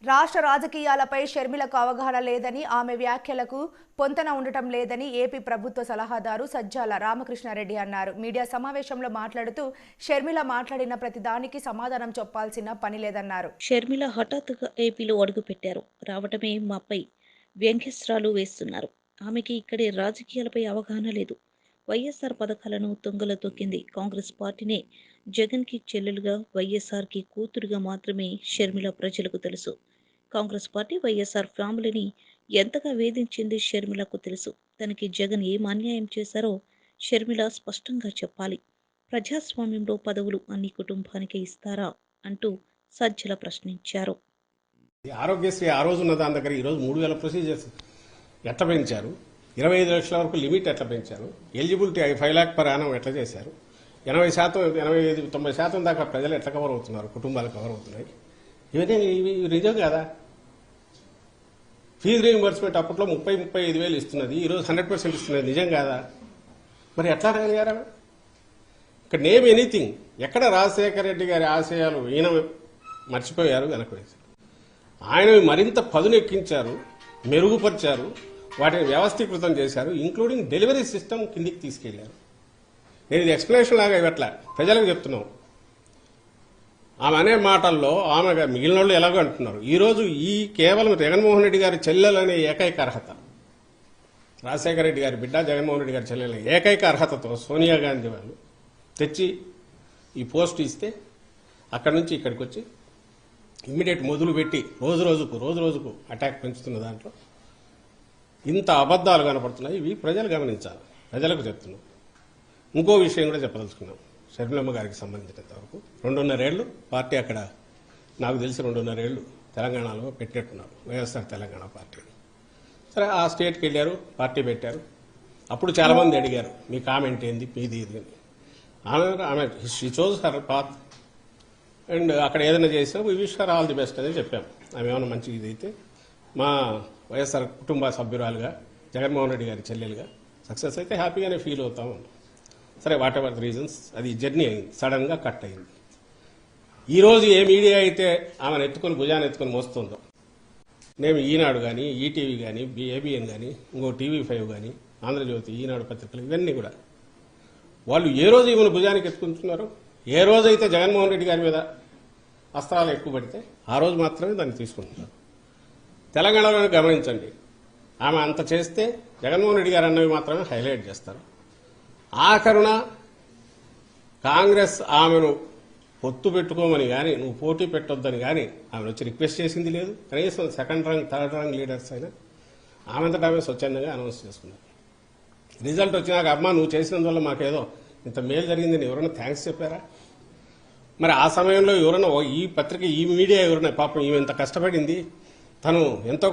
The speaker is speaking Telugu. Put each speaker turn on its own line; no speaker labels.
రాష్ట్ర రాజకీయాలపై షర్మిలకు అవగాహన లేదని, ఆమె వ్యాఖ్యలకు పొంతన ఉండటం లేదని ఏపీ ప్రభుత్వ సలహాదారు సజ్జల రామకృష్ణారెడ్డి అన్నారు. మీడియా సమావేశంలో మాట్లాడుతూ షర్మిల మాట్లాడిన ప్రతిదానికి సమాధానం చెప్పాల్సిన పని లేదన్నారు.
షర్మిల హఠాత్తుగా ఏపీలో అడుగుపెట్టారు. రావటమే మాపై వ్యంగ్యాస్త్రాలు వేస్తున్నారు. ఆమెకి ఇక్కడే రాజకీయాలపై అవగాహన లేదు. వైఎస్ఆర్ పథకాలను తుంగలో తొక్కింది. కాంగ్రెస్ పార్టీనే జగన్కి చెల్లెలుగా, వైఎస్ఆర్కి కూతురుగా మాత్రమే షర్మిల ప్రజలకు తెలుసు. కాంగ్రెస్ పార్టీ వైఎస్ఆర్ ఫ్యామిలీని ఎంతగా వేధించింది షర్మిలకు తెలుసు. తనకి జగన్ ఏం అన్యాయం చేశారో షర్మిల స్పష్టంగా చెప్పాలి. ప్రజాస్వామ్యంలో పదవులు అన్ని కుటుంబానికి ఇస్తారా అంటూ సజ్జల ప్రశ్నించారు.
ఆరోగ్యశ్రీ ఆ రోజు ఉన్న దాని దగ్గర ఈరోజు 3,000 ప్రొసీజర్స్ ఎట్లా పెంచారు, 25 లక్షల వరకు లిమిట్ ఎట్లా పెంచారు, ఎలిజిబిలిటీ 5 lakh per annum ఎట్లా చేశారు, 80%, 85, 90% దాకా ప్రజలు ఎట్లా కవర్ అవుతున్నారు, కుటుంబాలు కవర్ అవుతున్నాయి. ఇవన్నీ ఇవి నిజం కదా. ఫీజు రీయింబర్స్మెంట్ అప్పట్లో 30-35 వేలు ఇస్తున్నది, ఈరోజు 100% ఇస్తున్నది. నిజం కాదా? మరి ఎట్లా అడగలిగారా? ఇక్కడ నేమ్ ఎనీథింగ్. ఎక్కడ రాజశేఖర రెడ్డి గారి ఆశయాలు ఈయన మర్చిపోయారు, వెనకవేశారు. ఆయన మరింత పదునెక్కించారు, మెరుగుపరిచారు, వాటిని వ్యవస్థీకృతం చేశారు. ఇంక్లూడింగ్ డెలివరీ సిస్టమ్ కిందికి తీసుకెళ్లారు. నేను ఇది ఎక్స్ప్లెనేషన్ లాగా ఇవ్వట్లా, ప్రజలకు చెప్తున్నాం. ఆమె అనే మాటల్లో ఆమె మిగిలిన వాళ్ళు ఎలాగో అంటున్నారు. ఈరోజు ఈ కేవలం జగన్మోహన్ రెడ్డి గారి చెల్లెలనే ఏకైక అర్హత, రాజశేఖర రెడ్డి గారి బిడ్డ జగన్మోహన్ రెడ్డి గారి చెల్లెల ఏకైక అర్హతతో సోనియా గాంధీ వాళ్ళు తెచ్చి ఈ పోస్ట్ ఇస్తే అక్కడి నుంచి ఇక్కడికి వచ్చి ఇమ్మీడియట్ మొదలు పెట్టి రోజు రోజుకు అటాక్ పెంచుతున్న దాంట్లో ఇంత అబద్దాలు కనపడుతున్నాయి. ఇవి ప్రజలు గమనించాలి, ప్రజలకు చెప్తున్నాం. ఇంకో విషయం కూడా చెప్పదలుచుకున్నాం. షర్మిలమ్మ గారికి సంబంధించినంత వరకు 2.5 ఏళ్లు పార్టీ అక్కడ, నాకు తెలిసి 2.5 ఏళ్లు తెలంగాణలో పెట్టినట్టున్నారు, వైఎస్ఆర్ తెలంగాణ పార్టీ. సరే, ఆ స్టేట్కి వెళ్ళారు, పార్టీ పెట్టారు. అప్పుడు చాలామంది అడిగారు, మీ కామెంట్ ఏంది, మీది ఇది అని. ఆమె she chose her path and అక్కడ ఏదైనా చేసినా we wish her all the best అని చెప్పాము. ఆమె ఏమైనా మంచి ఇది అయితే మా వైఎస్ఆర్ కుటుంబ సభ్యురాలుగా, జగన్మోహన్ రెడ్డి గారి చెల్లెలుగా సక్సెస్ అయితే హ్యాపీగానే ఫీల్ అవుతాము. సరే, వాట్ ఎవర్ ది రీజన్స్, అది జర్నీ అయింది, సడన్గా కట్ అయింది. ఈరోజు ఏ మీడియా అయితే ఆమెను ఎత్తుకొని భుజాన్ని ఎత్తుకొని మోస్తుందో, మేము ఈనాడు కానీ, ఈటీవీ కానీ, ఏబిఎన్ కానీ, ఇంకో TV5 కానీ, ఆంధ్రజ్యోతి, ఈనాడు పత్రికలు, ఇవన్నీ కూడా వాళ్ళు ఏ రోజు ఈమెను భుజానికి ఎత్తుకుంటున్నారు, ఏ రోజైతే జగన్మోహన్ రెడ్డి గారి మీద అస్త్రాలు ఎక్కువ పడితే ఆ రోజు మాత్రమే దాన్ని తీసుకుంటున్నారు. తెలంగాణలో గమనించండి, ఆమె అంత చేస్తే జగన్మోహన్ రెడ్డి గారు అన్నవి మాత్రమే హైలైట్ చేస్తారు. ఆఖరున కాంగ్రెస్ ఆమెను పొత్తు పెట్టుకోమని కానీ, నువ్వు పోటీ పెట్టొద్దని కానీ ఆమెను వచ్చి రిక్వెస్ట్ చేసింది లేదు. కనీసం 2nd రంగ్ 3rd రంగ్ లీడర్స్ అయినా ఆమెంతటా ఆమె స్వచ్ఛందంగా అనౌన్స్ చేసుకున్నారు. రిజల్ట్ వచ్చినాక, అమ్మా నువ్వు చేసినందువల్ల మాకేదో ఇంత మేలు జరిగిందని ఎవరైనా థ్యాంక్స్ చెప్పారా? మరి ఆ సమయంలో ఎవరైనా ఈ పత్రిక, ఈ మీడియా ఎవరైనా, పాపం ఈమె ఇంత కష్టపడింది, తను ఎంతో